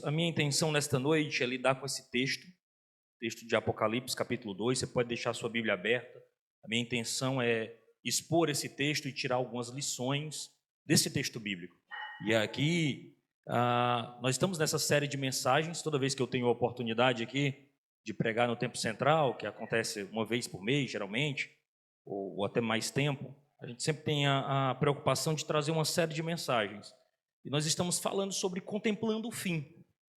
A minha intenção nesta noite é lidar com esse texto de Apocalipse, capítulo 2. Você pode deixar a sua Bíblia aberta. A minha intenção é expor esse texto e tirar algumas lições desse texto bíblico. E aqui, nós estamos nessa série de mensagens. Toda vez que eu tenho a oportunidade aqui de pregar no Tempo Central, que acontece uma vez por mês, geralmente, ou até mais tempo, a gente sempre tem a preocupação de trazer uma série de mensagens. E nós estamos falando sobre contemplando o fim.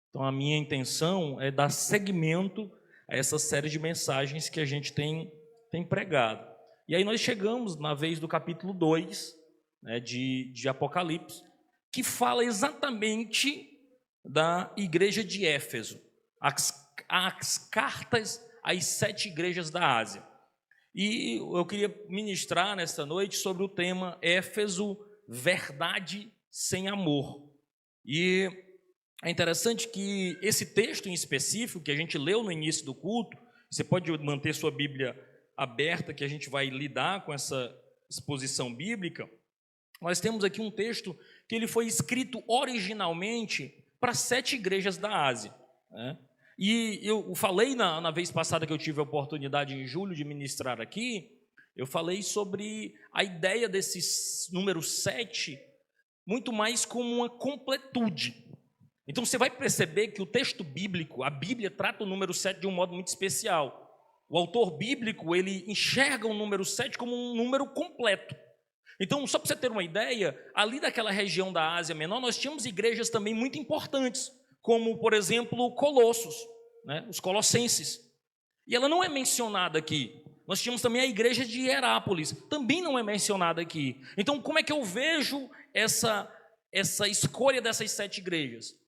Então, a minha intenção é dar seguimento a essa série de mensagens que a gente tem pregado. E aí nós chegamos na vez do capítulo 2, né, de Apocalipse, que fala exatamente da igreja de Éfeso, as cartas às 7 igrejas da Ásia. E eu queria ministrar nesta noite sobre o tema Éfeso, verdade sem amor. E é interessante que esse texto em específico, que a gente leu no início do culto, você pode manter sua Bíblia aberta, que a gente vai lidar com essa exposição bíblica. Nós temos aqui um texto que ele foi escrito originalmente para 7 igrejas da Ásia, né? E eu falei na vez passada que eu tive a oportunidade em julho de ministrar aqui, eu falei sobre a ideia desse número 7, muito mais como uma completude. Então você vai perceber que o texto bíblico, a Bíblia trata o número 7 de um modo muito especial. O autor bíblico, ele enxerga o número 7 como um número completo. Então, só para você ter uma ideia, ali daquela região da Ásia Menor, nós tínhamos igrejas também muito importantes, como, por exemplo, Colossos, né? Os Colossenses. E ela não é mencionada aqui. Nós tínhamos também a igreja de Hierápolis, também não é mencionada aqui. Então, como é que eu vejo essa escolha dessas 7 igrejas?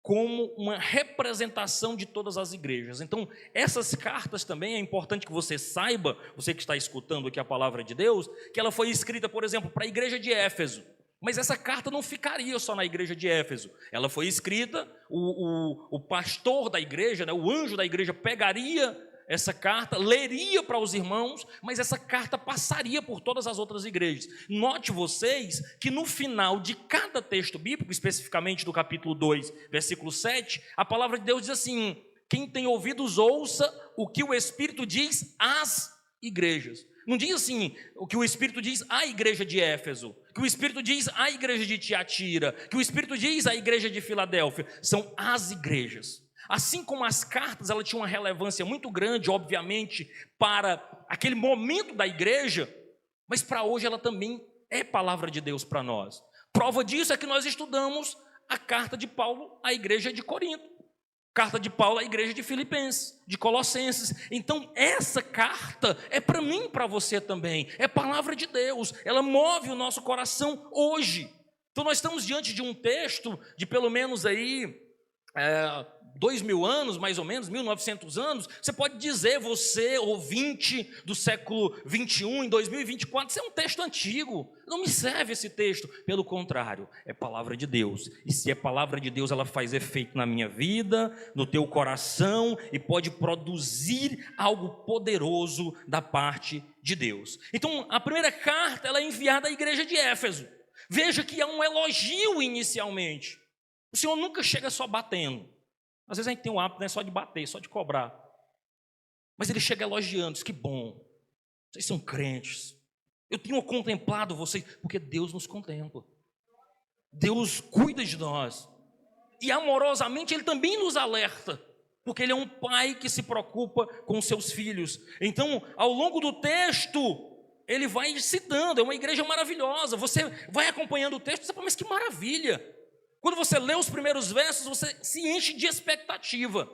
Como uma representação de todas as igrejas. Então, essas cartas também é importante que você saiba, você que está escutando aqui a palavra de Deus, que ela foi escrita, por exemplo, para a igreja de Éfeso. Mas essa carta não ficaria só na igreja de Éfeso. Ela foi escrita, o pastor da igreja, né, o anjo da igreja pegaria essa carta, leria para os irmãos, mas essa carta passaria por todas as outras igrejas. Note vocês que no final de cada texto bíblico, especificamente do capítulo 2, versículo 7, a palavra de Deus diz assim: quem tem ouvidos ouça o que o Espírito diz às igrejas. Não diz assim, o que o Espírito diz à igreja de Éfeso, que o Espírito diz à igreja de Tiatira, que o Espírito diz à igreja de Filadélfia. São as igrejas. Assim como as cartas, ela tinha uma relevância muito grande, obviamente, para aquele momento da igreja, mas para hoje ela também é palavra de Deus para nós. Prova disso é que nós estudamos a carta de Paulo à igreja de Corinto, carta de Paulo à igreja de Filipenses, de Colossenses. Então essa carta é para mim e para você também, é palavra de Deus, ela move o nosso coração hoje. Então nós estamos diante de um texto de pelo menos aí 2.000 anos, mais ou menos, 1.900 anos. Você pode dizer, você, ouvinte do século 21, em 2024, isso é um texto antigo, não me serve esse texto. Pelo contrário, é palavra de Deus, e se é palavra de Deus, ela faz efeito na minha vida, no teu coração, e pode produzir algo poderoso da parte de Deus. Então, a primeira carta, ela é enviada à igreja de Éfeso. Veja que é um elogio inicialmente. O Senhor nunca chega só batendo. Às vezes a gente tem o hábito, não é só de bater, só de cobrar. Mas ele chega elogiando, diz: que bom, vocês são crentes. Eu tenho contemplado vocês, porque Deus nos contempla. Deus cuida de nós. E amorosamente Ele também nos alerta, porque Ele é um pai que se preocupa com seus filhos. Então, ao longo do texto, Ele vai citando, é uma igreja maravilhosa. Você vai acompanhando o texto e você fala: mas que maravilha! Quando você lê os primeiros versos, você se enche de expectativa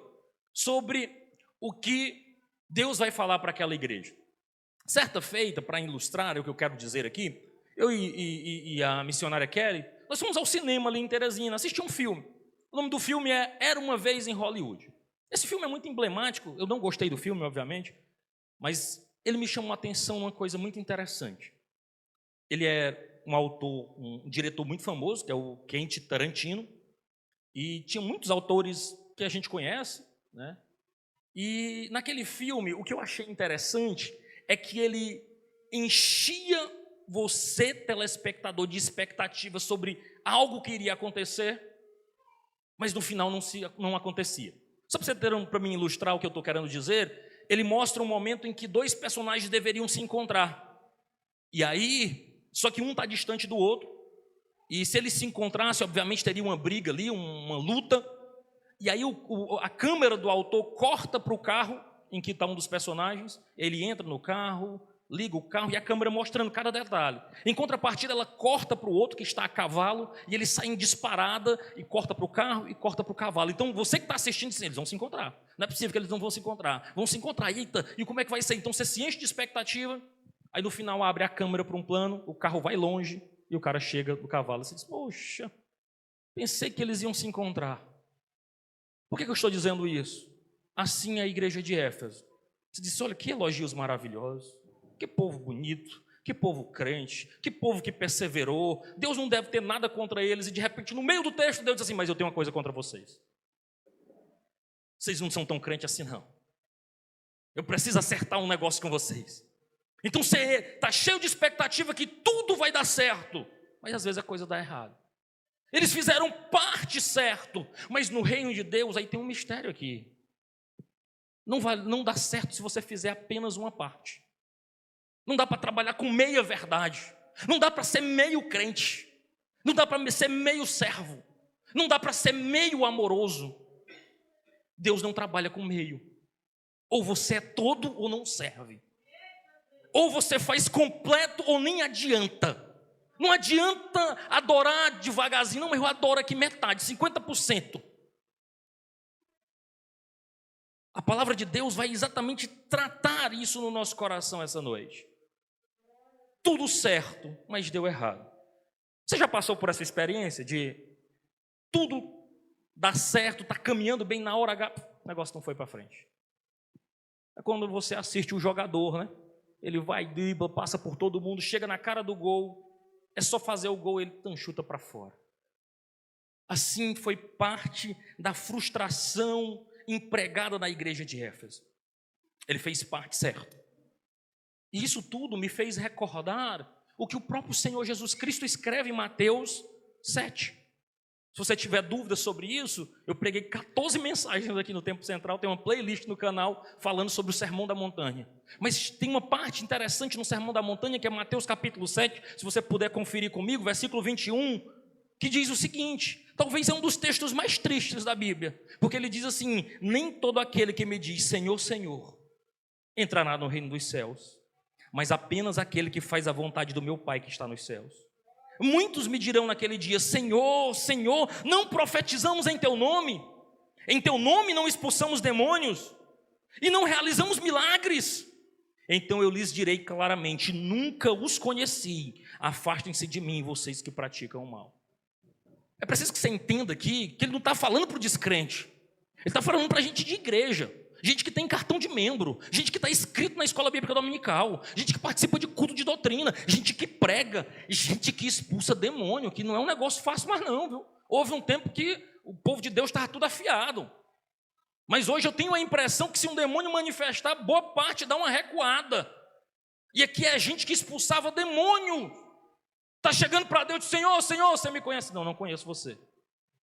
sobre o que Deus vai falar para aquela igreja. Certa feita, para ilustrar o que eu quero dizer aqui, eu e a missionária Kelly, nós fomos ao cinema ali em Teresina, assistir um filme. O nome do filme é Era Uma Vez em Hollywood. Esse filme é muito emblemático, eu não gostei do filme, obviamente, mas ele me chamou a atenção uma coisa muito interessante. Ele é um autor, um diretor muito famoso, que é o Quentin Tarantino, e tinha muitos autores que a gente conhece, né? E naquele filme, o que eu achei interessante é que ele enchia você, telespectador, de expectativa sobre algo que iria acontecer, mas no final não acontecia. Só para mim ilustrar o que eu estou querendo dizer, ele mostra um momento em que dois personagens deveriam se encontrar. E aí, só que um está distante do outro, e se eles se encontrassem, obviamente teria uma briga ali, uma luta. E aí a câmera do autor corta para o carro em que está um dos personagens, ele entra no carro, liga o carro e a câmera mostrando cada detalhe. Em contrapartida, ela corta para o outro que está a cavalo e eles saem disparada e corta para o carro e corta para o cavalo. Então você que está assistindo, eles vão se encontrar. Não é possível que eles não vão se encontrar. Vão se encontrar, eita, e como é que vai ser? Então você se enche de expectativa, aí no final abre a câmera para um plano, o carro vai longe e o cara chega do cavalo e você diz, poxa, pensei que eles iam se encontrar. Por que eu estou dizendo isso? Assim é a igreja de Éfeso. Você disse, olha, que elogios maravilhosos, que povo bonito, que povo crente, que povo que perseverou. Deus não deve ter nada contra eles. E de repente, no meio do texto, Deus diz assim, mas eu tenho uma coisa contra vocês. Vocês não são tão crentes assim, não. Eu preciso acertar um negócio com vocês. Então você está cheio de expectativa que tudo vai dar certo, mas às vezes a coisa dá errado. Eles fizeram parte certo, mas no reino de Deus aí tem um mistério aqui. Não dá certo se você fizer apenas uma parte. Não dá para trabalhar com meia verdade. Não dá para ser meio crente. Não dá para ser meio servo. Não dá para ser meio amoroso. Deus não trabalha com meio. Ou você é todo ou não serve. Ou você faz completo ou nem adianta. Não adianta adorar devagarzinho, não, mas eu adoro aqui metade, 50%. A palavra de Deus vai exatamente tratar isso no nosso coração essa noite. Tudo certo, mas deu errado. Você já passou por essa experiência de tudo dar certo, está caminhando bem na hora H, o negócio não foi para frente. É quando você assiste o jogador, né? Ele vai, dribla, passa por todo mundo, chega na cara do gol, é só fazer o gol, ele chuta para fora. Assim foi parte da frustração empregada na igreja de Éfeso. Ele fez parte certa. E isso tudo me fez recordar o que o próprio Senhor Jesus Cristo escreve em Mateus 7. Se você tiver dúvidas sobre isso, eu preguei 14 mensagens aqui no Tempo Central, tem uma playlist no canal falando sobre o Sermão da Montanha. Mas tem uma parte interessante no Sermão da Montanha, que é Mateus capítulo 7, se você puder conferir comigo, versículo 21, que diz o seguinte, talvez é um dos textos mais tristes da Bíblia, porque ele diz assim, nem todo aquele que me diz Senhor, Senhor, entrará no reino dos céus, mas apenas aquele que faz a vontade do meu Pai que está nos céus. Muitos me dirão naquele dia, Senhor, Senhor, não profetizamos em Teu nome não expulsamos demônios, e não realizamos milagres. Então eu lhes direi claramente, nunca os conheci, afastem-se de mim, vocês que praticam o mal. É preciso que você entenda aqui, que ele não está falando para o descrente, ele está falando para a gente de igreja, gente que tem cartão de membro, gente que está inscrito na escola bíblica dominical, gente que participa de culto de doutrina, gente que prega, gente que expulsa demônio, que não é um negócio fácil mais não, viu? Houve um tempo que o povo de Deus estava tudo afiado, mas hoje eu tenho a impressão que se um demônio manifestar, boa parte dá uma recuada, e aqui é gente que expulsava demônio, está chegando para Deus e diz, Senhor, Senhor, você me conhece? Não conheço você,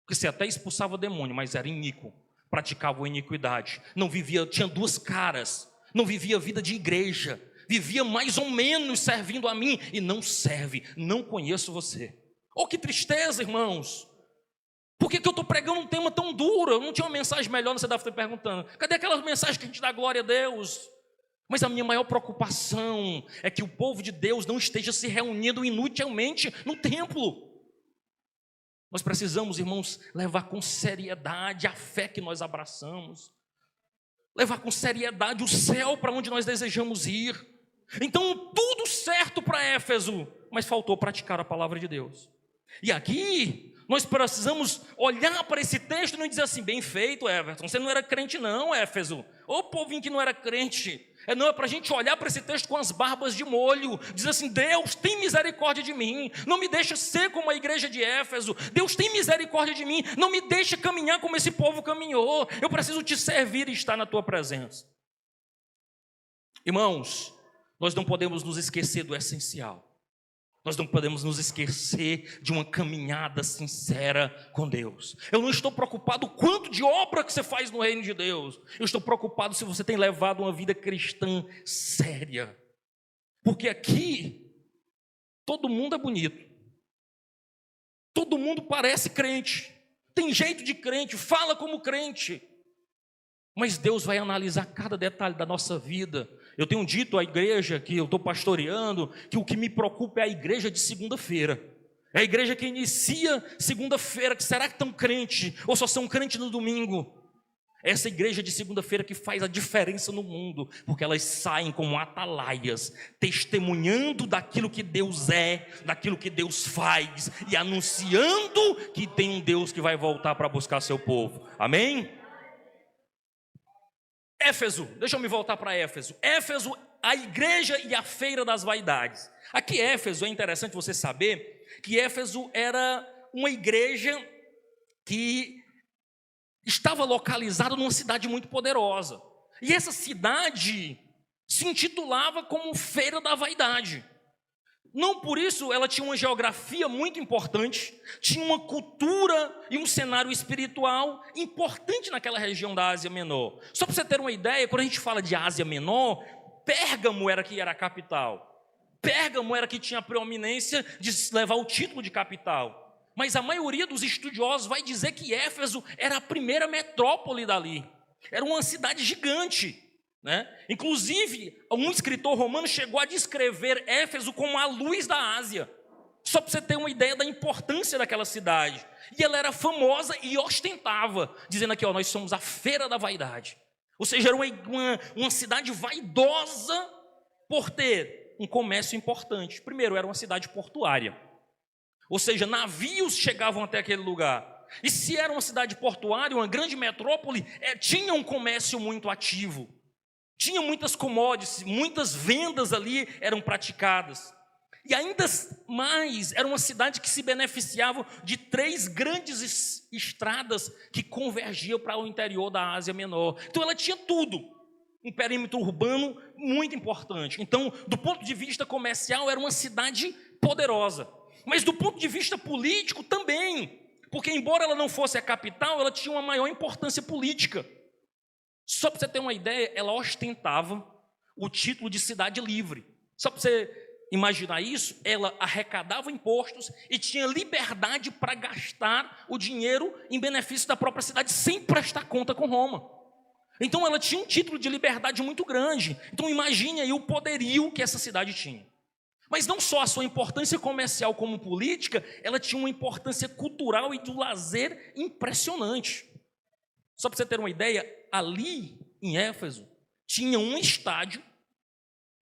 porque você até expulsava demônio, mas era iníquo, praticava iniquidade, não vivia, tinha duas caras, não vivia vida de igreja, vivia mais ou menos servindo a mim, e não serve, não conheço você. Oh, que tristeza, irmãos, por que eu estou pregando um tema tão duro? Eu não tinha uma mensagem melhor, você deve estar perguntando, cadê aquelas mensagens que a gente dá glória a Deus? Mas a minha maior preocupação é que o povo de Deus não esteja se reunindo inutilmente no templo. Nós precisamos, irmãos, levar com seriedade a fé que nós abraçamos, levar com seriedade o céu para onde nós desejamos ir. Então, tudo certo para Éfeso, mas faltou praticar a palavra de Deus. E aqui, nós precisamos olhar para esse texto e não dizer assim, bem feito, Everton, você não era crente não, Éfeso. Ô povinho que não era crente. Não, é para a gente olhar para esse texto com as barbas de molho, dizer assim, Deus tem misericórdia de mim, não me deixa ser como a igreja de Éfeso, Deus tem misericórdia de mim, não me deixa caminhar como esse povo caminhou, eu preciso te servir e estar na tua presença. Irmãos, nós não podemos nos esquecer do essencial. Nós não podemos nos esquecer de uma caminhada sincera com Deus. Eu não estou preocupado com quanto de obra que você faz no reino de Deus. Eu estou preocupado se você tem levado uma vida cristã séria. Porque aqui, todo mundo é bonito. Todo mundo parece crente. Tem jeito de crente, fala como crente. Mas Deus vai analisar cada detalhe da nossa vida. Eu tenho dito à igreja que eu estou pastoreando que o que me preocupa é a igreja de segunda-feira. É a igreja que inicia segunda-feira, que será que estão crentes ou só são crentes no domingo? Essa igreja de segunda-feira que faz a diferença no mundo, porque elas saem como atalaias, testemunhando daquilo que Deus é, daquilo que Deus faz e anunciando que tem um Deus que vai voltar para buscar seu povo. Amém? Éfeso, deixa eu me voltar para Éfeso. Éfeso, a igreja e a feira das vaidades. Aqui Éfeso, é interessante você saber que Éfeso era uma igreja que estava localizada numa cidade muito poderosa. E essa cidade se intitulava como Feira da Vaidade. Não por isso ela tinha uma geografia muito importante, tinha uma cultura e um cenário espiritual importante naquela região da Ásia Menor. Só para você ter uma ideia, quando a gente fala de Ásia Menor, Pérgamo era que era a capital. Pérgamo era que tinha a preeminência de levar o título de capital. Mas a maioria dos estudiosos vai dizer que Éfeso era a primeira metrópole dali. Era uma cidade gigante. Inclusive, um escritor romano chegou a descrever Éfeso como a luz da Ásia, só para você ter uma ideia da importância daquela cidade. E ela era famosa e ostentava, dizendo aqui, nós somos a feira da vaidade. Ou seja, era uma cidade vaidosa por ter um comércio importante. Primeiro, era uma cidade portuária, ou seja, navios chegavam até aquele lugar. E se era uma cidade portuária, uma grande metrópole, tinha um comércio muito ativo. Tinha muitas commodities, muitas vendas ali eram praticadas. E ainda mais, era uma cidade que se beneficiava de 3 grandes estradas que convergiam para o interior da Ásia Menor. Então ela tinha tudo, um perímetro urbano muito importante. Então, do ponto de vista comercial, era uma cidade poderosa. Mas do ponto de vista político também, porque embora ela não fosse a capital, ela tinha uma maior importância política. Só para você ter uma ideia, ela ostentava o título de cidade livre. Só para você imaginar isso, ela arrecadava impostos e tinha liberdade para gastar o dinheiro em benefício da própria cidade, sem prestar conta com Roma. Então ela tinha um título de liberdade muito grande. Então imagine aí o poderio que essa cidade tinha. Mas não só a sua importância comercial como política, ela tinha uma importância cultural e do lazer impressionante. Só para você ter uma ideia, ali em Éfeso tinha um estádio,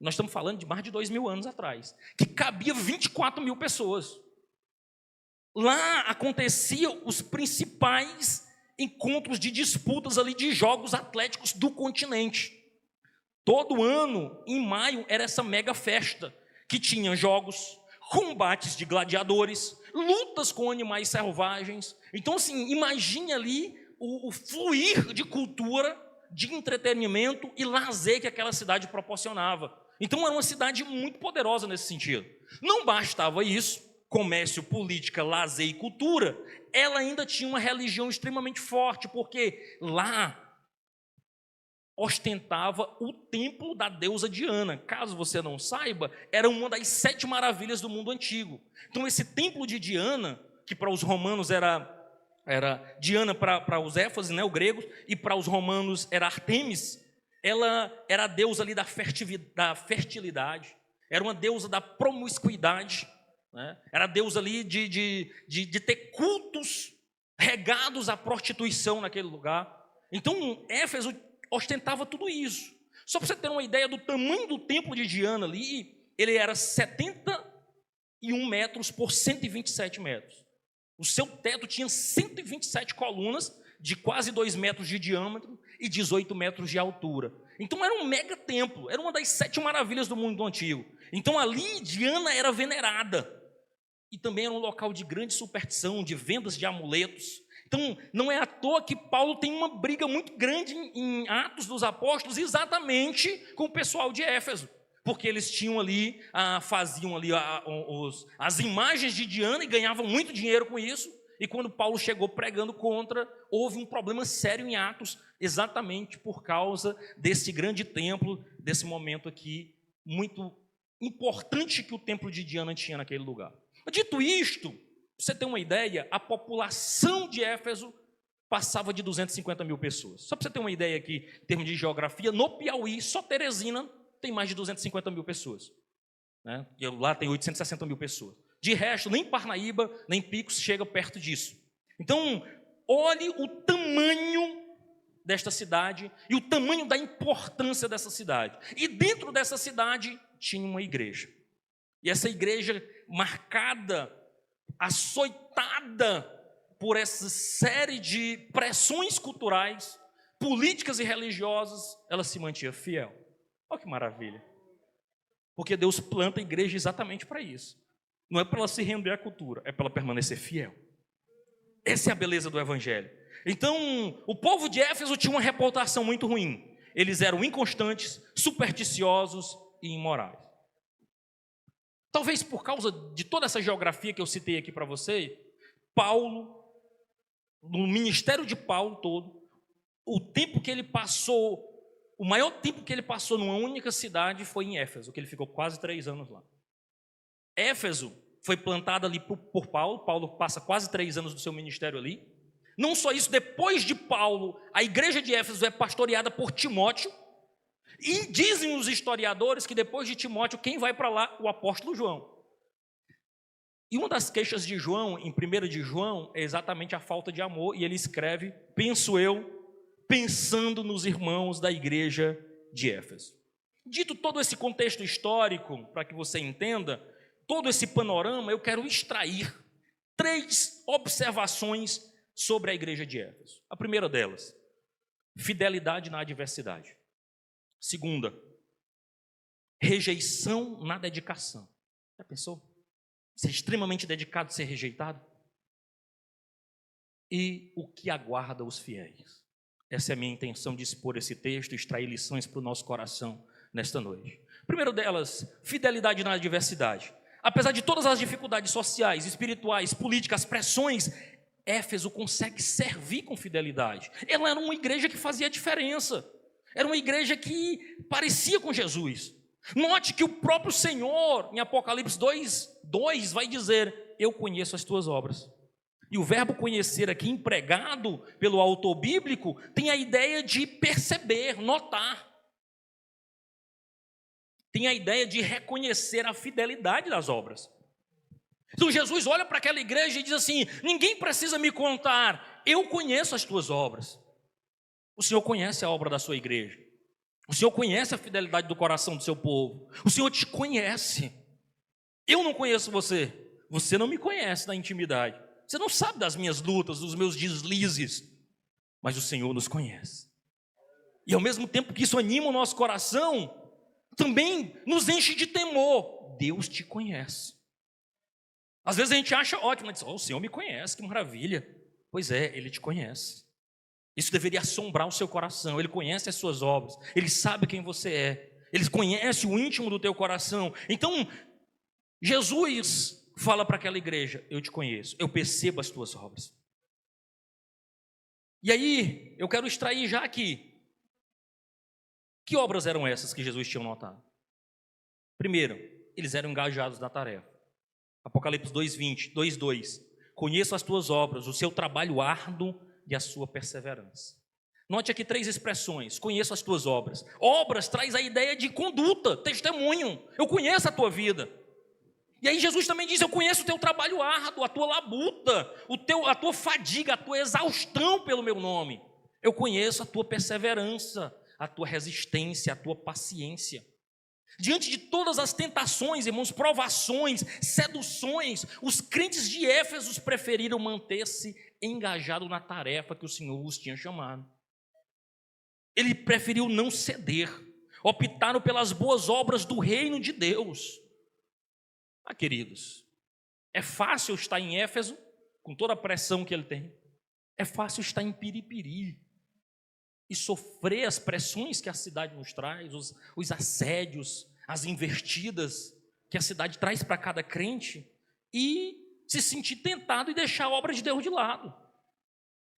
nós estamos falando de mais de 2.000 anos atrás, que cabia 24.000 pessoas. Lá aconteciam os principais encontros de disputas ali de jogos atléticos do continente. Todo ano, em maio, era essa mega festa, que tinha jogos, combates de gladiadores, lutas com animais selvagens. Então, assim, imagine ali o fluir de cultura, de entretenimento e lazer que aquela cidade proporcionava. Então era uma cidade muito poderosa nesse sentido. Não bastava isso, comércio, política, lazer e cultura, ela ainda tinha uma religião extremamente forte, porque lá ostentava o templo da deusa Diana. Caso você não saiba, era uma das 7 maravilhas do mundo antigo. Então esse templo de Diana, que para os romanos era Diana para os éfases, o grego, e para os romanos era Artemis, ela era a deusa ali da fertilidade, era uma deusa da promiscuidade, era a deusa ali de ter cultos regados à prostituição naquele lugar. Então Éfeso ostentava tudo isso. Só para você ter uma ideia do tamanho do templo de Diana ali, ele era 71 metros por 127 metros. O seu teto tinha 127 colunas de quase 2 metros de diâmetro e 18 metros de altura. Então era um mega templo, era uma das 7 maravilhas do mundo antigo. Então ali Diana era venerada. E também era um local de grande superstição, de vendas de amuletos. Então não é à toa que Paulo tem uma briga muito grande em Atos dos Apóstolos, exatamente com o pessoal de Éfeso. porque eles tinham ali, faziam ali as imagens de Diana e ganhavam muito dinheiro com isso. E quando Paulo chegou pregando contra, houve um problema sério em Atos, exatamente por causa desse grande templo, desse momento aqui, muito importante que o templo de Diana tinha naquele lugar. Dito isto, para você ter uma ideia, a população de Éfeso passava de 250 mil pessoas. Só para você ter uma ideia aqui, em termos de geografia, no Piauí, só Teresina tem mais de 250 mil pessoas. Né? E lá tem 860 mil pessoas. De resto, nem Parnaíba, nem Picos chega perto disso. Então, olhe o tamanho desta cidade e o tamanho da importância dessa cidade. E dentro dessa cidade tinha uma igreja. E essa igreja marcada, açoitada por essa série de pressões culturais, políticas e religiosas, ela se mantinha fiel. Olha que maravilha. Porque Deus planta a igreja exatamente para isso. Não é para ela se render à cultura, é para ela permanecer fiel. Essa é a beleza do evangelho. Então, o povo de Éfeso tinha uma reputação muito ruim. Eles eram inconstantes, supersticiosos e imorais. Talvez por causa de toda essa geografia que eu citei aqui para você, Paulo, no ministério de Paulo todo, o tempo que ele passou, o maior tempo que ele passou numa única cidade foi em Éfeso, que ele ficou quase 3 anos lá. Éfeso foi plantada ali por Paulo. Paulo passa quase 3 anos do seu ministério ali. Não só isso, depois de Paulo, a igreja de Éfeso é pastoreada por Timóteo. E dizem os historiadores que depois de Timóteo, quem vai para lá? O apóstolo João. E uma das queixas de João, em 1 de João, é exatamente a falta de amor. E ele escreve, penso eu, pensando nos irmãos da igreja de Éfeso. Dito todo esse contexto histórico, para que você entenda, todo esse panorama, eu quero extrair 3 observações sobre a igreja de Éfeso. A primeira delas, fidelidade na adversidade. Segunda, rejeição na dedicação. Já pensou? Ser extremamente dedicado a ser rejeitado? E o que aguarda os fiéis? Essa é a minha intenção de expor esse texto, extrair lições para o nosso coração nesta noite. Primeiro delas, fidelidade na adversidade. Apesar de todas as dificuldades sociais, espirituais, políticas, pressões, Éfeso consegue servir com fidelidade. Ela era uma igreja que fazia diferença. Era uma igreja que parecia com Jesus. Note que o próprio Senhor, em Apocalipse 2 vai dizer, eu conheço as tuas obras. E o verbo conhecer aqui, empregado pelo autor bíblico, tem a ideia de perceber, notar. Tem a ideia de reconhecer a fidelidade das obras. Então Jesus olha para aquela igreja e diz assim, ninguém precisa me contar, eu conheço as tuas obras. O Senhor conhece a obra da sua igreja. O Senhor conhece a fidelidade do coração do seu povo. O Senhor te conhece. Eu não conheço você. Você não me conhece na intimidade. Você não sabe das minhas lutas, dos meus deslizes. Mas o Senhor nos conhece. E ao mesmo tempo que isso anima o nosso coração, também nos enche de temor. Deus te conhece. Às vezes a gente acha ótimo, mas diz, o Senhor me conhece, que maravilha. Pois é, Ele te conhece. Isso deveria assombrar o seu coração. Ele conhece as suas obras. Ele sabe quem você é. Ele conhece o íntimo do teu coração. Então, Jesus fala para aquela igreja, eu te conheço, eu percebo as tuas obras. E aí, eu quero extrair já aqui, que obras eram essas que Jesus tinha notado? Primeiro, eles eram engajados na tarefa. Apocalipse 2:20, 2:2. Conheço as tuas obras, o seu trabalho árduo e a sua perseverança. Note aqui 3 expressões. Conheço as tuas obras. Obras traz a ideia de conduta, testemunho. Eu conheço a tua vida. E aí Jesus também diz, eu conheço o teu trabalho árduo, a tua labuta, a tua fadiga, a tua exaustão pelo meu nome. Eu conheço a tua perseverança, a tua resistência, a tua paciência. Diante de todas as tentações, irmãos, provações, seduções, os crentes de Éfeso preferiram manter-se engajados na tarefa que o Senhor os tinha chamado. Ele preferiu não ceder, optaram pelas boas obras do reino de Deus. Queridos, é fácil estar em Éfeso, com toda a pressão que ele tem. É fácil estar em Piripiri e sofrer as pressões que a cidade nos traz, os assédios, as investidas que a cidade traz para cada crente e se sentir tentado e deixar a obra de Deus de lado.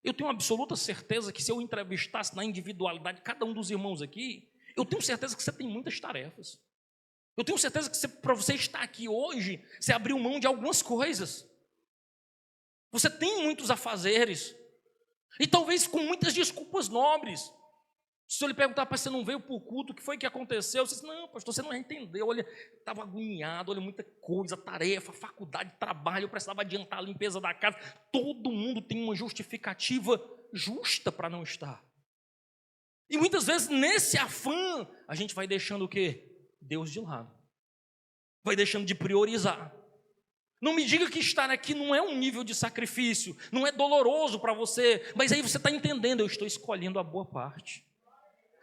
Eu tenho absoluta certeza que se eu entrevistasse na individualidade cada um dos irmãos aqui, eu tenho certeza que você tem muitas tarefas. Eu tenho certeza que para você estar aqui hoje, você abriu mão de algumas coisas. Você tem muitos afazeres. E talvez com muitas desculpas nobres. Se eu lhe perguntar, pastor, você não veio para o culto, o que foi que aconteceu? Você disse, não, pastor, você não entendeu. Olha, estava agoniado, olha, muita coisa, tarefa, faculdade, trabalho, eu precisava adiantar a limpeza da casa. Todo mundo tem uma justificativa justa para não estar. E muitas vezes, nesse afã, a gente vai deixando o quê? Deus de lado. Vai deixando de priorizar. Não me diga que estar aqui não é um nível de sacrifício, não é doloroso para você, mas aí você está entendendo, eu estou escolhendo a boa parte.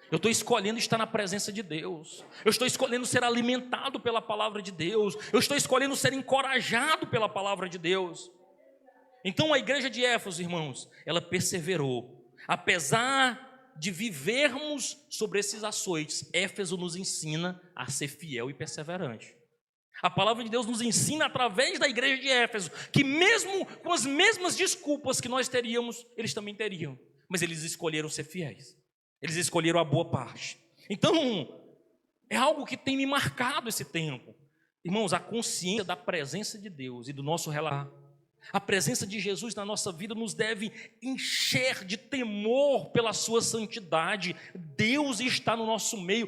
Eu estou escolhendo estar na presença de Deus. Eu estou escolhendo ser alimentado pela palavra de Deus. Eu estou escolhendo ser encorajado pela palavra de Deus. Então a igreja de Éfeso, irmãos, ela perseverou. Apesar de vivermos sobre esses açoites, Éfeso nos ensina a ser fiel e perseverante. A palavra de Deus nos ensina através da igreja de Éfeso que mesmo com as mesmas desculpas que nós teríamos, eles também teriam. Mas eles escolheram ser fiéis. Eles escolheram a boa parte. Então, é algo que tem me marcado esse tempo. Irmãos, a consciência da presença de Deus e do nosso relato. A presença de Jesus na nossa vida nos deve encher de temor pela sua santidade. Deus está no nosso meio.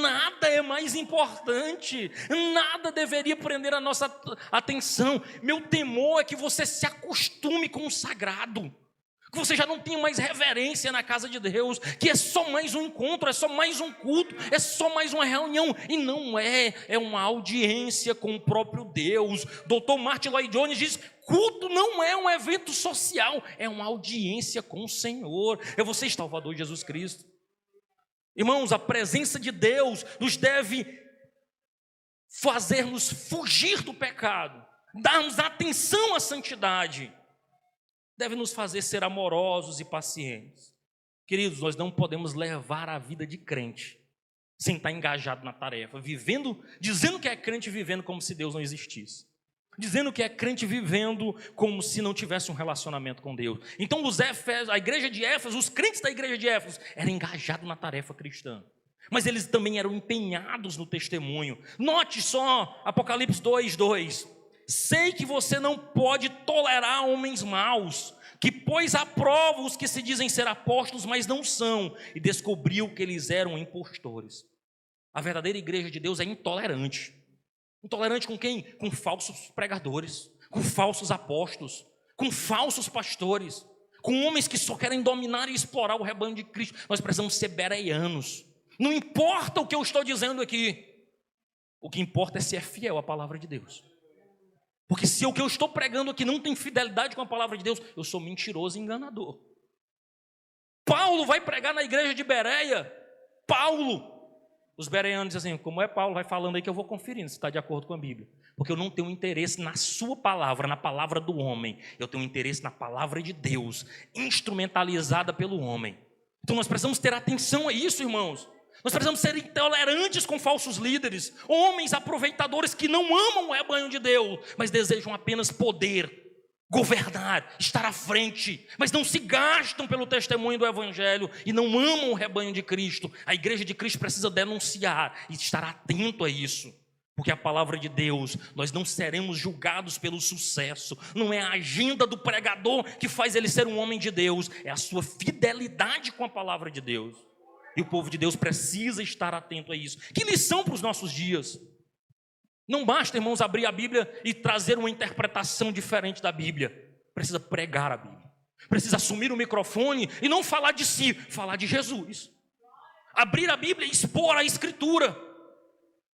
Nada é mais importante. Nada deveria prender a nossa atenção. Meu temor é que você se acostume com o sagrado. Que você já não tenha mais reverência na casa de Deus, que é só mais um encontro, é só mais um culto, é só mais uma reunião, e não é uma audiência com o próprio Deus. Dr. Martin Lloyd Jones diz, culto não é um evento social, é uma audiência com o Senhor, é você, Salvador Jesus Cristo. Irmãos, a presença de Deus nos deve fazer-nos fugir do pecado, darmos atenção à santidade, deve nos fazer ser amorosos e pacientes. Queridos, nós não podemos levar a vida de crente sem estar engajado na tarefa, vivendo, dizendo que é crente, vivendo como se Deus não existisse, dizendo que é crente, vivendo como se não tivesse um relacionamento com Deus. Então a igreja de Éfeso, os crentes da igreja de Éfeso eram engajados na tarefa cristã, mas eles também eram empenhados no testemunho. Note só Apocalipse 2:2. Sei que você não pode tolerar homens maus, que pôs à prova os que se dizem ser apóstolos, mas não são, e descobriu que eles eram impostores. A verdadeira igreja de Deus é intolerante. Intolerante com quem? Com falsos pregadores, com falsos apóstolos, com falsos pastores, com homens que só querem dominar e explorar o rebanho de Cristo. Nós precisamos ser bereanos. Não importa o que eu estou dizendo aqui, o que importa é se é fiel à palavra de Deus. Porque se o que eu estou pregando aqui não tem fidelidade com a palavra de Deus, eu sou mentiroso e enganador. Paulo vai pregar na igreja de Bereia. Paulo. Os bereanos dizem assim, como é Paulo? Vai falando aí que eu vou conferindo se está de acordo com a Bíblia. Porque eu não tenho interesse na sua palavra, na palavra do homem. Eu tenho interesse na palavra de Deus, instrumentalizada pelo homem. Então nós precisamos ter atenção a isso, irmãos. Nós precisamos ser intolerantes com falsos líderes, homens aproveitadores que não amam o rebanho de Deus, mas desejam apenas poder, governar, estar à frente, mas não se gastam pelo testemunho do Evangelho e não amam o rebanho de Cristo. A igreja de Cristo precisa denunciar e estar atento a isso, porque a palavra de Deus, nós não seremos julgados pelo sucesso, não é a agenda do pregador que faz ele ser um homem de Deus, é a sua fidelidade com a palavra de Deus. E o povo de Deus precisa estar atento a isso. Que lição para os nossos dias. Não basta, irmãos, abrir a Bíblia e trazer uma interpretação diferente da Bíblia. Precisa pregar a Bíblia. Precisa assumir o microfone e não falar de si, falar de Jesus. Abrir a Bíblia e expor a Escritura.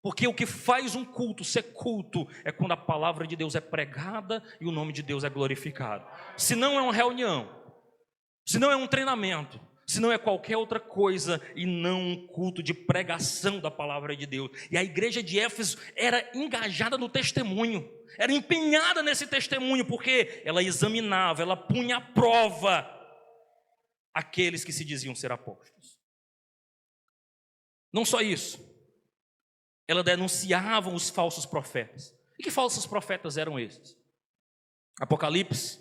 Porque o que faz um culto ser culto é quando a palavra de Deus é pregada e o nome de Deus é glorificado. Se não é uma reunião, se não é um treinamento, se não é qualquer outra coisa e não um culto de pregação da palavra de Deus. E a igreja de Éfeso era engajada no testemunho, era empenhada nesse testemunho, porque ela examinava, ela punha à prova aqueles que se diziam ser apóstolos. Não só isso, ela denunciava os falsos profetas. E que falsos profetas eram esses? Apocalipse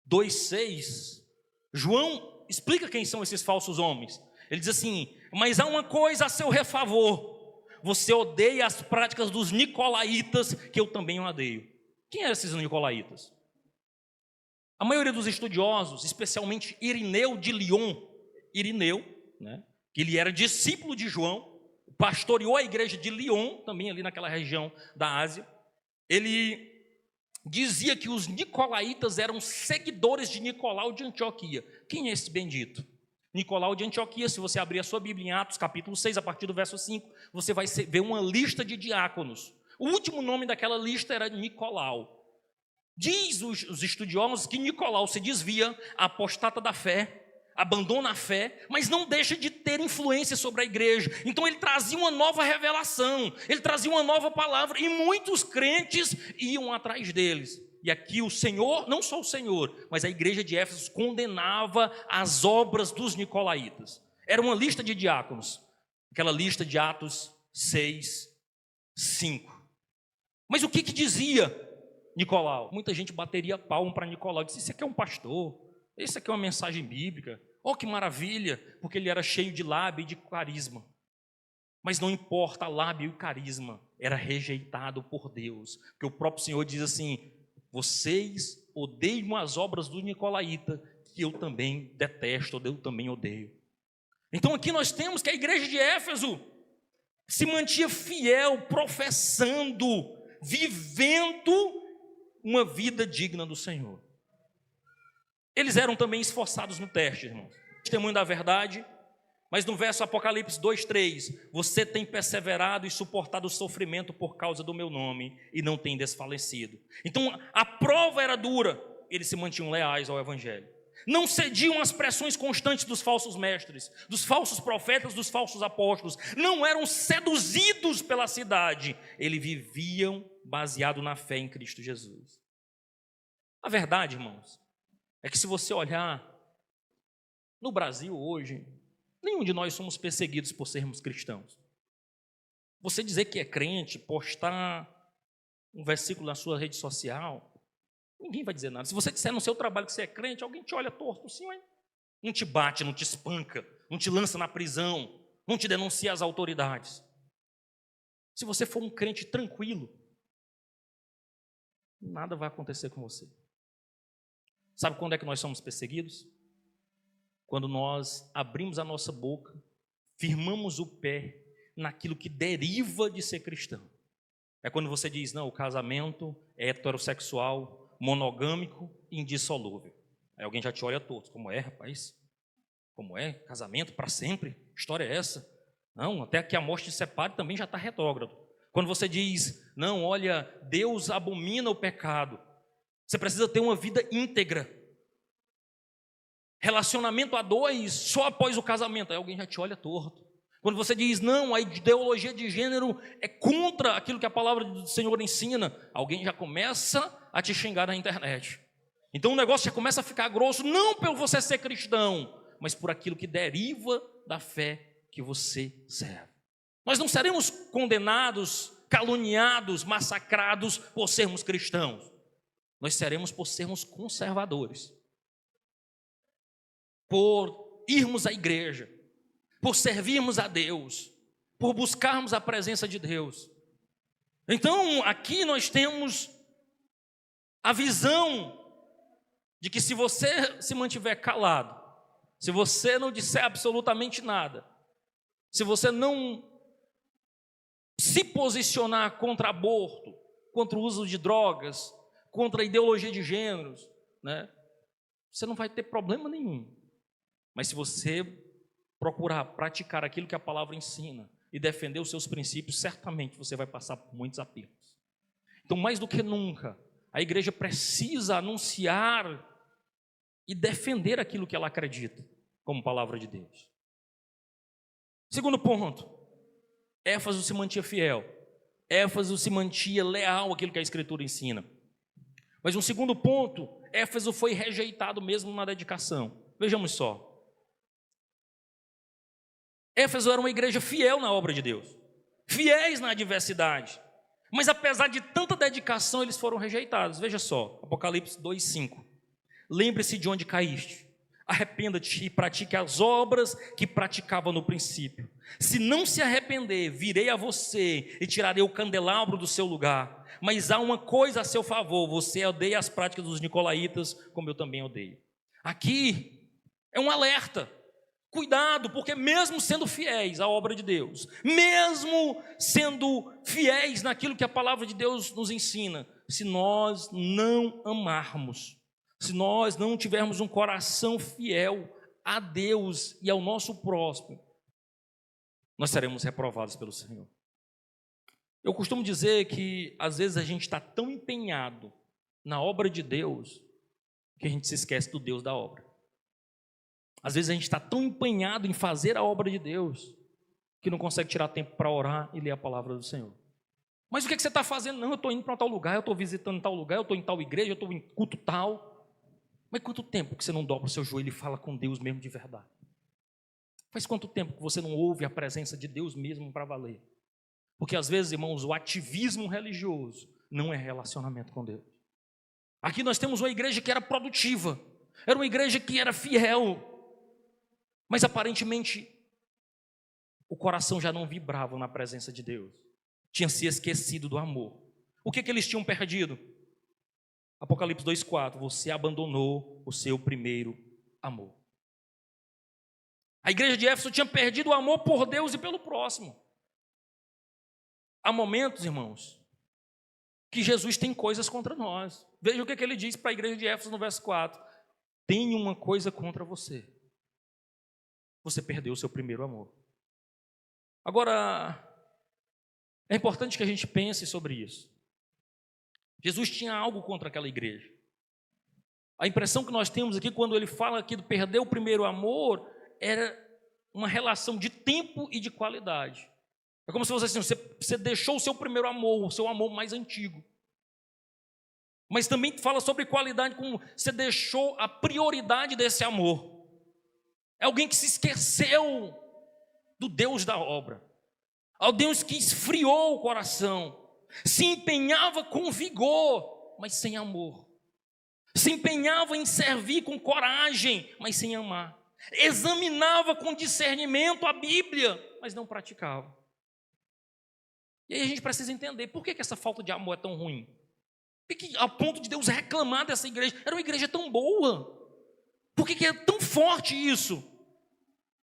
2:6, João explica quem são esses falsos homens. Ele diz assim: mas há uma coisa a seu favor, você odeia as práticas dos nicolaítas, que eu também odeio. Quem eram esses nicolaítas? A maioria dos estudiosos, especialmente Irineu de Lyon, que ele era discípulo de João, pastoreou a igreja de Lyon, também ali naquela região da Ásia. Ele dizia que os nicolaítas eram seguidores de Nicolau de Antioquia. Quem é esse bendito? Nicolau de Antioquia, se você abrir a sua Bíblia em Atos, capítulo 6, a partir do verso 5, você vai ver uma lista de diáconos. O último nome daquela lista era Nicolau. Diz os estudiosos que Nicolau se desvia, apostata da fé, abandona a fé, mas não deixa de ter influência sobre a igreja. Então ele trazia uma nova revelação, ele trazia uma nova palavra, e muitos crentes iam atrás deles. E aqui o Senhor, não só o Senhor, mas a igreja de Éfeso condenava as obras dos nicolaítas. Era uma lista de diáconos, aquela lista de Atos 6, 5. Mas o que dizia Nicolau? Muita gente bateria palmo para Nicolau, disse: isso aqui é um pastor, isso aqui é uma mensagem bíblica, oh que maravilha, porque ele era cheio de lábio e de carisma. Mas não importa lábio e carisma, era rejeitado por Deus, porque o próprio Senhor diz assim: vocês odeiam as obras do nicolaíta, que eu também detesto, eu também odeio. Então aqui nós temos que a igreja de Éfeso se mantinha fiel, professando, vivendo uma vida digna do Senhor. Eles eram também esforçados no teste, irmãos. Testemunho da verdade. Mas no verso Apocalipse 2:3, você tem perseverado e suportado o sofrimento por causa do meu nome e não tem desfalecido. Então a prova era dura, eles se mantinham leais ao evangelho. Não cediam às pressões constantes dos falsos mestres, dos falsos profetas, dos falsos apóstolos. Não eram seduzidos pela cidade. Eles viviam baseado na fé em Cristo Jesus. A verdade, irmãos, é que se você olhar no Brasil hoje, nenhum de nós somos perseguidos por sermos cristãos. Você dizer que é crente, postar um versículo na sua rede social, ninguém vai dizer nada. Se você disser no seu trabalho que você é crente, alguém te olha torto assim, não te bate, não te espanca, não te lança na prisão, não te denuncia às autoridades. Se você for um crente tranquilo, nada vai acontecer com você. Sabe quando é que nós somos perseguidos? Quando nós abrimos a nossa boca, firmamos o pé naquilo que deriva de ser cristão. É quando você diz: não, o casamento é heterossexual, monogâmico e indissolúvel. Aí alguém já te olha torto. Como é, rapaz? Como é? Casamento para sempre? Que história é essa? Não, até que a morte te separe também já está retrógrado. Quando você diz: não, olha, Deus abomina o pecado. Você precisa ter uma vida íntegra. Relacionamento a dois só após o casamento. Aí alguém já te olha torto. Quando você diz: não, a ideologia de gênero é contra aquilo que a palavra do Senhor ensina, alguém já começa a te xingar na internet. Então o negócio já começa a ficar grosso, não por você ser cristão, mas por aquilo que deriva da fé que você serve. Nós não seremos condenados, caluniados, massacrados por sermos cristãos. Nós seremos por sermos conservadores, por irmos à igreja, por servirmos a Deus, por buscarmos a presença de Deus. Então, aqui nós temos a visão de que se você se mantiver calado, se você não disser absolutamente nada, se você não se posicionar contra aborto, contra o uso de drogas, contra a ideologia de gêneros, né, você não vai ter problema nenhum. Mas se você procurar praticar aquilo que a palavra ensina e defender os seus princípios, certamente você vai passar por muitos apertos. Então, mais do que nunca, a igreja precisa anunciar e defender aquilo que ela acredita como palavra de Deus. Segundo ponto, Éfeso se mantinha fiel. Éfeso se mantinha leal àquilo que a Escritura ensina. Mas um segundo ponto, Éfeso foi rejeitado mesmo na dedicação. Vejamos só. Éfeso era uma igreja fiel na obra de Deus. fiéis na adversidade. Mas apesar de tanta dedicação, eles foram rejeitados. Veja só, Apocalipse 2:5. Lembre-se de onde caíste. Arrependa-te e pratique as obras que praticava no princípio. Se não se arrepender, virei a você e tirarei o candelabro do seu lugar. Mas há uma coisa a seu favor: você odeia as práticas dos nicolaítas, como eu também odeio. Aqui é um alerta. Cuidado, porque mesmo sendo fiéis à obra de Deus, mesmo sendo fiéis naquilo que a palavra de Deus nos ensina, se nós não amarmos, se nós não tivermos um coração fiel a Deus e ao nosso próximo, nós seremos reprovados pelo Senhor. Eu costumo dizer que às vezes a gente está tão empenhado na obra de Deus que a gente se esquece do Deus da obra. Às vezes a gente está tão empenhado em fazer a obra de Deus que não consegue tirar tempo para orar e ler a palavra do Senhor. Mas o que você está fazendo? Não, eu estou indo para tal lugar, eu estou visitando tal lugar, eu estou em tal igreja, eu estou em culto tal. Mas quanto tempo que você não dobra o seu joelho e fala com Deus mesmo de verdade? Faz quanto tempo que você não ouve a presença de Deus mesmo para valer? Porque às vezes, irmãos, o ativismo religioso não é relacionamento com Deus. Aqui nós temos uma igreja que era produtiva, era uma igreja que era fiel, mas aparentemente o coração já não vibrava na presença de Deus. Tinha se esquecido do amor. O que eles tinham perdido? Apocalipse 2:4, você abandonou o seu primeiro amor. A igreja de Éfeso tinha perdido o amor por Deus e pelo próximo. Há momentos, irmãos, que Jesus tem coisas contra nós. Veja o que ele diz para a igreja de Éfeso no verso 4. Tenho uma coisa contra você. Você perdeu o seu primeiro amor. Agora, é importante que a gente pense sobre isso. Jesus tinha algo contra aquela igreja. A impressão que nós temos aqui, quando ele fala aqui do perder o primeiro amor, era uma relação de tempo e de qualidade. É como se fosse assim, você deixou o seu primeiro amor, o seu amor mais antigo. Mas também fala sobre qualidade, como você deixou a prioridade desse amor. É alguém que se esqueceu do Deus da obra. Ao Deus que esfriou o coração. Se empenhava com vigor, mas sem amor. Se empenhava em servir com coragem, mas sem amar. Examinava com discernimento a Bíblia, mas não praticava. E aí a gente precisa entender por que essa falta de amor é tão ruim. Por que a ponto de Deus reclamar dessa igreja? Era uma igreja tão boa. Por que é tão forte isso?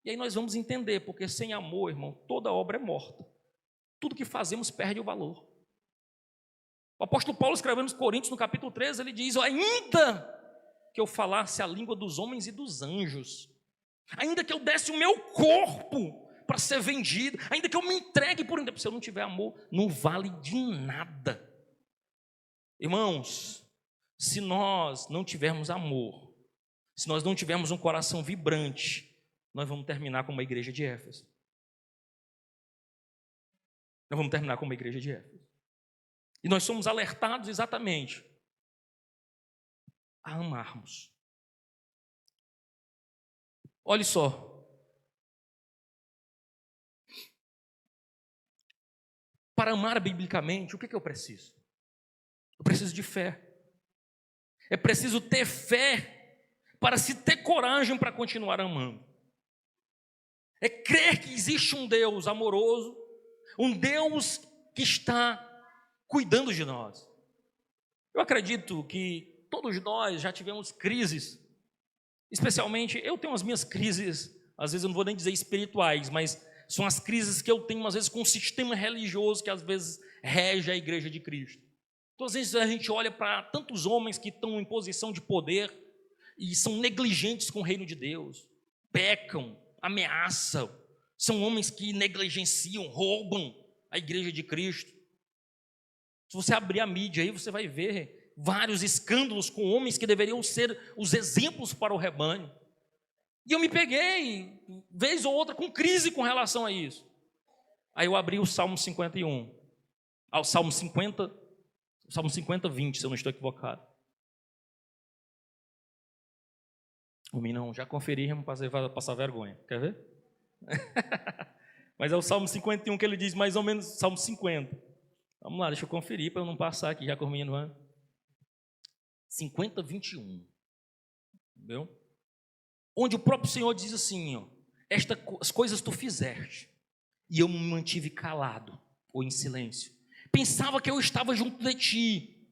E aí nós vamos entender, porque sem amor, irmão, toda obra é morta. Tudo que fazemos perde o valor. O apóstolo Paulo, escrevendo aos Coríntios, no capítulo 13, ele diz, ainda que eu falasse a língua dos homens e dos anjos, ainda que eu desse o meu corpo para ser vendido, ainda que eu me entregue por inteiro, se eu não tiver amor, não vale de nada. Irmãos, se nós não tivermos amor, se nós não tivermos um coração vibrante, nós vamos terminar como a igreja de Éfeso. Nós vamos terminar como a igreja de Éfeso. E nós somos alertados exatamente a amarmos. Olhe só. Para amar biblicamente, o que eu preciso? Eu preciso de fé. É preciso ter fé para se ter coragem para continuar amando. É crer que existe um Deus amoroso, um Deus que está cuidando de nós. Eu acredito que todos nós já tivemos crises, especialmente eu tenho as minhas crises, às vezes eu não vou nem dizer espirituais, mas são as crises que eu tenho às vezes com o sistema religioso que às vezes rege a igreja de Cristo. Então às vezes a gente olha para tantos homens que estão em posição de poder e são negligentes com o reino de Deus, pecam, ameaçam, são homens que negligenciam, roubam a igreja de Cristo. Se você abrir a mídia aí, você vai ver vários escândalos com homens que deveriam ser os exemplos para o rebanho. E eu me peguei, vez ou outra, com crise com relação a isso. Aí eu abri o Salmo 51, ao Salmo 50, 20, se eu não estou equivocado. O mim não, já conferi, vamos passar vergonha. Quer ver? Mas é o Salmo 51 que ele diz, mais ou menos, Salmo 50. Vamos lá, deixa eu conferir para eu não passar aqui, já que o menino vai. 50, 21. Entendeu? Onde o próprio Senhor diz assim, ó, estas coisas tu fizeste, e eu me mantive calado, ou em silêncio. Pensava que eu estava junto de ti,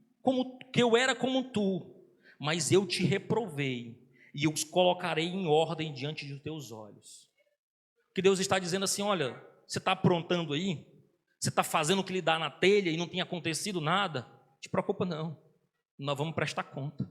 que eu era como tu, mas eu te reprovei, e eu os colocarei em ordem diante dos teus olhos. Que Deus está dizendo assim, olha, você está aprontando aí? Você está fazendo o que lhe dá na telha e não tem acontecido nada? Não te preocupa não, nós vamos prestar conta.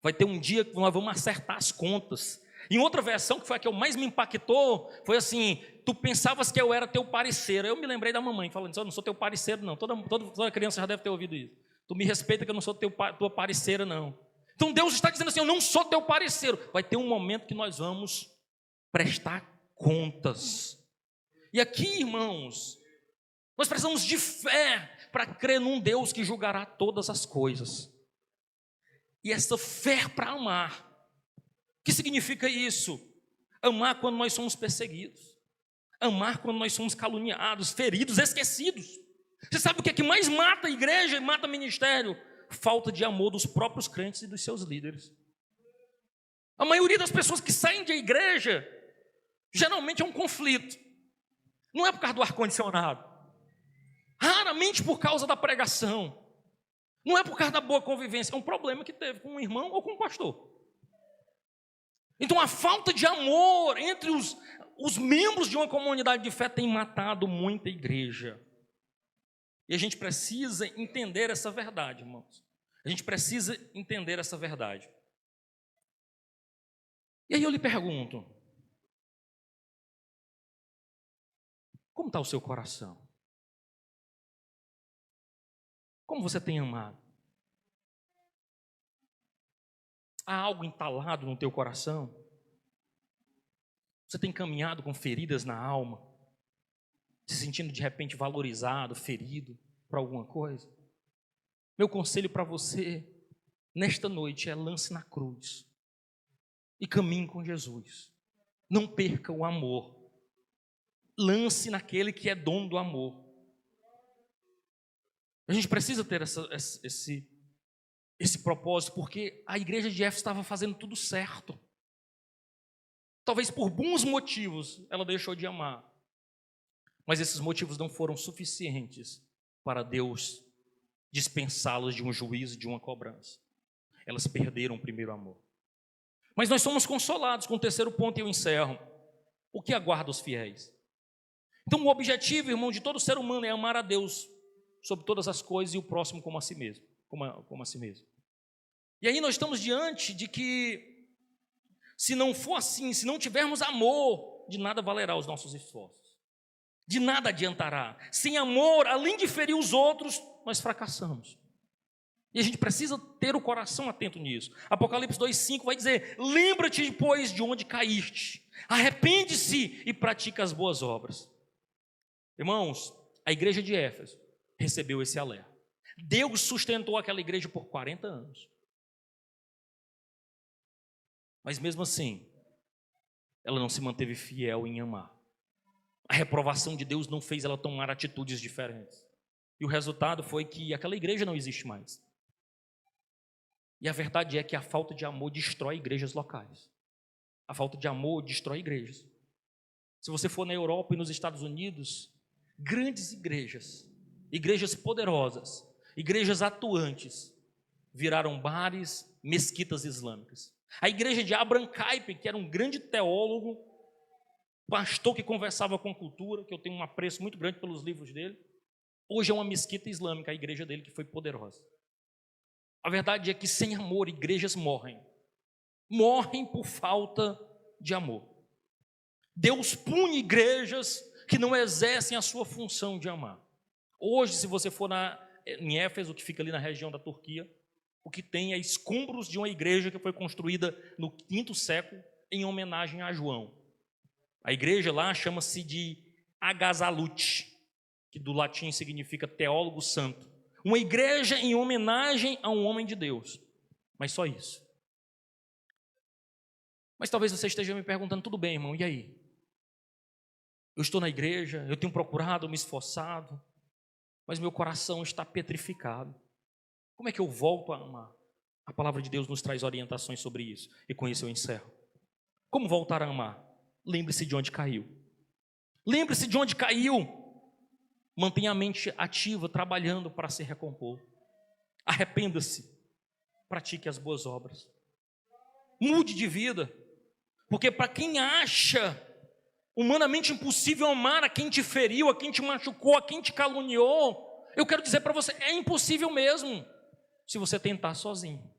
Vai ter um dia que nós vamos acertar as contas. Em outra versão, que foi a que mais me impactou, foi assim, tu pensavas que eu era teu parceiro. Eu me lembrei da mamãe, falando, eu não sou teu parceiro não, toda criança já deve ter ouvido isso. Tu me respeita que eu não sou tua parceira não. Então Deus está dizendo assim, eu não sou teu parceiro. Vai ter um momento que nós vamos prestar contas. E aqui, irmãos, nós precisamos de fé para crer num Deus que julgará todas as coisas. E essa fé para amar. O que significa isso? Amar quando nós somos perseguidos. Amar quando nós somos caluniados, feridos, esquecidos. Você sabe o que é que mais mata a igreja e mata o ministério? Falta de amor dos próprios crentes e dos seus líderes. A maioria das pessoas que saem da igreja, geralmente é um conflito. Não é por causa do ar-condicionado. Raramente por causa da pregação. Não é por causa da boa convivência. É um problema que teve com um irmão ou com um pastor. Então a falta de amor entre os membros de uma comunidade de fé tem matado muita igreja. E a gente precisa entender essa verdade, irmãos. A gente precisa entender essa verdade. E aí eu lhe pergunto, como está o seu coração? Como você tem amado? Há algo entalado no teu coração? Você tem caminhado com feridas na alma? Se sentindo de repente valorizado, ferido por alguma coisa? Meu conselho para você, nesta noite, é lance na cruz. E caminhe com Jesus. Não perca o amor. Lance naquele que é dono do amor. A gente precisa ter esse propósito, porque a igreja de Éfeso estava fazendo tudo certo. Talvez por bons motivos ela deixou de amar. Mas esses motivos não foram suficientes para Deus dispensá-los de um juízo, de uma cobrança. Elas perderam o primeiro amor. Mas nós somos consolados com o terceiro ponto e eu encerro. O que aguarda os fiéis? Então o objetivo, irmão, de todo ser humano é amar a Deus sobre todas as coisas e o próximo como a si mesmo. Como a si mesmo. E aí nós estamos diante de que, se não for assim, se não tivermos amor, de nada valerá os nossos esforços. De nada adiantará. Sem amor, além de ferir os outros, nós fracassamos. E a gente precisa ter o coração atento nisso. Apocalipse 2,5 vai dizer, lembra-te, pois, de onde caíste. Arrepende-se e pratica as boas obras. Irmãos, a igreja de Éfeso recebeu esse alerta. Deus sustentou aquela igreja por 40 anos. Mas mesmo assim, ela não se manteve fiel em amar. A reprovação de Deus não fez ela tomar atitudes diferentes. E o resultado foi que aquela igreja não existe mais. E a verdade é que a falta de amor destrói igrejas locais. A falta de amor destrói igrejas. Se você for na Europa e nos Estados Unidos, grandes igrejas, igrejas poderosas, igrejas atuantes, viraram bares, mesquitas islâmicas. A igreja de Abraham Kuyper, que era um grande teólogo, pastor que conversava com a cultura, que eu tenho um apreço muito grande pelos livros dele, hoje é uma mesquita islâmica, a igreja dele que foi poderosa. A verdade é que sem amor, igrejas morrem. Morrem por falta de amor. Deus pune igrejas que não exercem a sua função de amar. Hoje, se você for em Éfeso, que fica ali na região da Turquia, o que tem é escombros de uma igreja que foi construída no 5º século em homenagem a João. A igreja lá chama-se de Agasalute, que do latim significa teólogo santo. Uma igreja em homenagem a um homem de Deus. Mas só isso. Mas talvez você esteja me perguntando, tudo bem, irmão, e aí? Eu estou na igreja, eu tenho procurado, me esforçado, mas meu coração está petrificado. Como é que eu volto a amar? A palavra de Deus nos traz orientações sobre isso, e com isso eu encerro. Como voltar a amar? Lembre-se de onde caiu. Lembre-se de onde caiu. Mantenha a mente ativa, trabalhando para se recompor. Arrependa-se. Pratique as boas obras. Mude de vida. Porque para quem acha humanamente impossível amar a quem te feriu, a quem te machucou, a quem te caluniou, eu quero dizer para você, é impossível mesmo, se você tentar sozinho.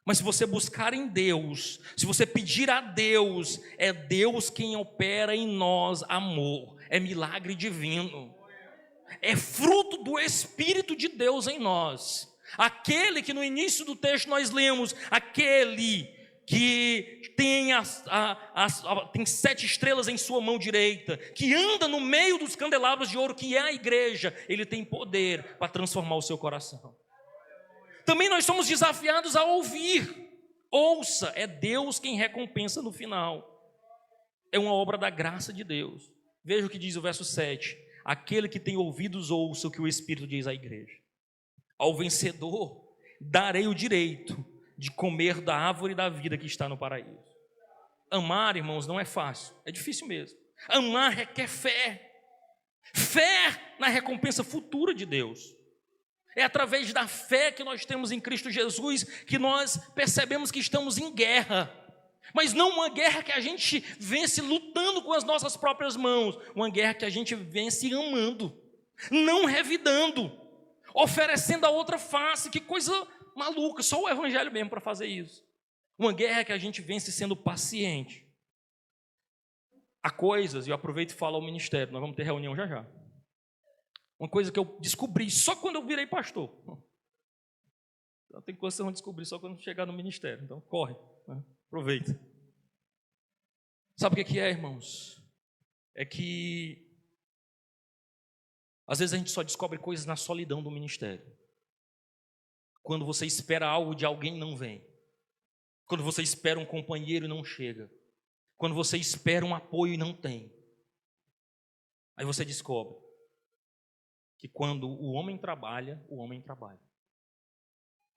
Mas se você buscar em Deus, se você pedir a Deus, é Deus quem opera em nós amor, é milagre divino, é fruto do Espírito de Deus em nós. Aquele que no início do texto nós lemos, aquele que tem 7 estrelas em sua mão direita, que anda no meio dos candelabros de ouro, que é a igreja, ele tem poder para transformar o seu coração. Também nós somos desafiados a ouvir. Ouça, é Deus quem recompensa no final. É uma obra da graça de Deus. Veja o que diz o verso 7. Aquele que tem ouvidos, ouça o que o Espírito diz à igreja. Ao vencedor darei o direito de comer da árvore da vida que está no paraíso. Amar, irmãos, não é fácil, é difícil mesmo. Amar requer fé. Fé na recompensa futura de Deus. É através da fé que nós temos em Cristo Jesus que nós percebemos que estamos em guerra. Mas não uma guerra que a gente vence lutando com as nossas próprias mãos. Uma guerra que a gente vence amando, não revidando, oferecendo a outra face. Que coisa maluca, só o evangelho mesmo para fazer isso. Uma guerra que a gente vence sendo paciente. Há coisas, e eu aproveito e falo ao ministério, nós vamos ter reunião já já. Uma coisa que eu descobri só quando eu virei pastor. Então, tem coisas que vocês vão descobrir só quando chegar no ministério. Então, corre, né? Aproveita. Sabe o que é, irmãos? É que às vezes a gente só descobre coisas na solidão do ministério. Quando você espera algo de alguém, não vem. Quando você espera um companheiro e não chega. Quando você espera um apoio e não tem. Aí você descobre que quando o homem trabalha, o homem trabalha.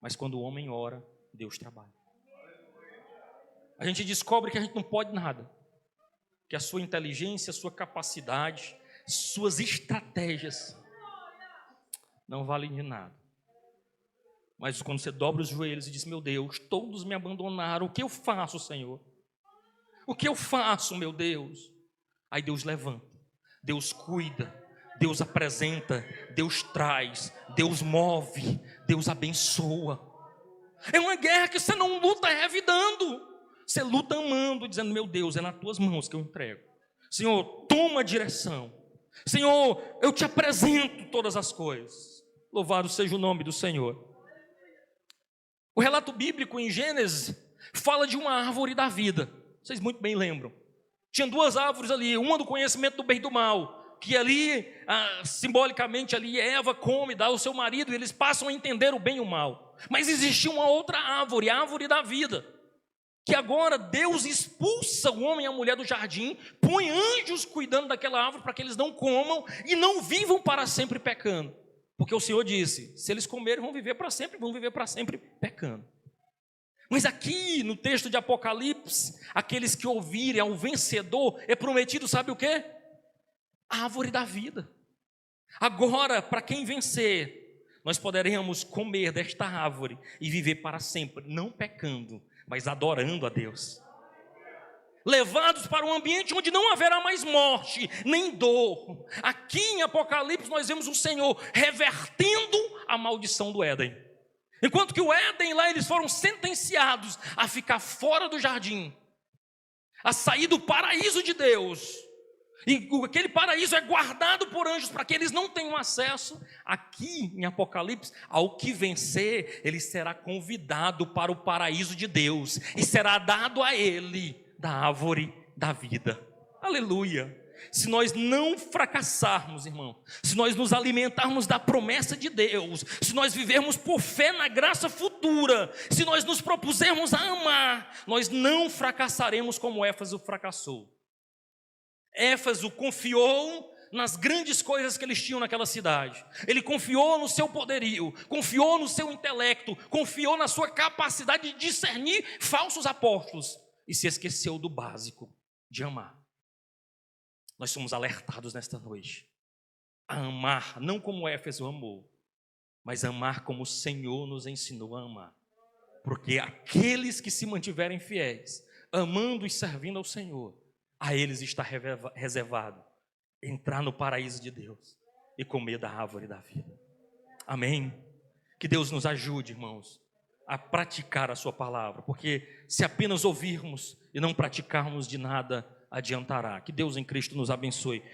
Mas quando o homem ora, Deus trabalha. A gente descobre que a gente não pode nada. Que a sua inteligência, a sua capacidade, suas estratégias não valem de nada. Mas quando você dobra os joelhos e diz, meu Deus, todos me abandonaram, o que eu faço, Senhor? O que eu faço, meu Deus? Aí Deus levanta, Deus cuida, Deus apresenta, Deus traz, Deus move, Deus abençoa. É uma guerra que você não luta revidando, você luta amando, dizendo, meu Deus, é nas tuas mãos que eu entrego. Senhor, toma a direção. Senhor, eu te apresento todas as coisas. Louvado seja o nome do Senhor. O relato bíblico em Gênesis fala de uma árvore da vida. Vocês muito bem lembram. Tinha 2 árvores ali, uma do conhecimento do bem e do mal, que ali, simbolicamente ali, Eva come, dá ao seu marido, e eles passam a entender o bem e o mal. Mas existia uma outra árvore, a árvore da vida, que agora Deus expulsa o homem e a mulher do jardim, põe anjos cuidando daquela árvore para que eles não comam e não vivam para sempre pecando. Porque o Senhor disse, se eles comerem vão viver para sempre pecando. Mas aqui no texto de Apocalipse, aqueles que ouvirem ao vencedor, é prometido, sabe o quê? A árvore da vida. Agora, para quem vencer, nós poderemos comer desta árvore e viver para sempre, não pecando, mas adorando a Deus. Levados para um ambiente onde não haverá mais morte, nem dor. Aqui em Apocalipse nós vemos o Senhor revertendo a maldição do Éden. Enquanto que o Éden lá eles foram sentenciados a ficar fora do jardim, a sair do paraíso de Deus. E aquele paraíso é guardado por anjos para que eles não tenham acesso. Aqui em Apocalipse, ao que vencer, ele será convidado para o paraíso de Deus e será dado a ele da árvore da vida. Aleluia! Se nós não fracassarmos, irmão, se nós nos alimentarmos da promessa de Deus, se nós vivermos por fé na graça futura, se nós nos propusermos a amar, nós não fracassaremos como Éfeso fracassou. Éfeso confiou nas grandes coisas que eles tinham naquela cidade. Ele confiou no seu poderio, confiou no seu intelecto, confiou na sua capacidade de discernir falsos apóstolos e se esqueceu do básico, de amar. Nós somos alertados nesta noite a amar, não como Éfeso amou, mas amar como o Senhor nos ensinou a amar. Porque aqueles que se mantiverem fiéis, amando e servindo ao Senhor, a eles está reservado entrar no paraíso de Deus e comer da árvore da vida. Amém? Que Deus nos ajude, irmãos, a praticar a sua palavra, porque se apenas ouvirmos e não praticarmos, de nada adiantará. Que Deus em Cristo nos abençoe.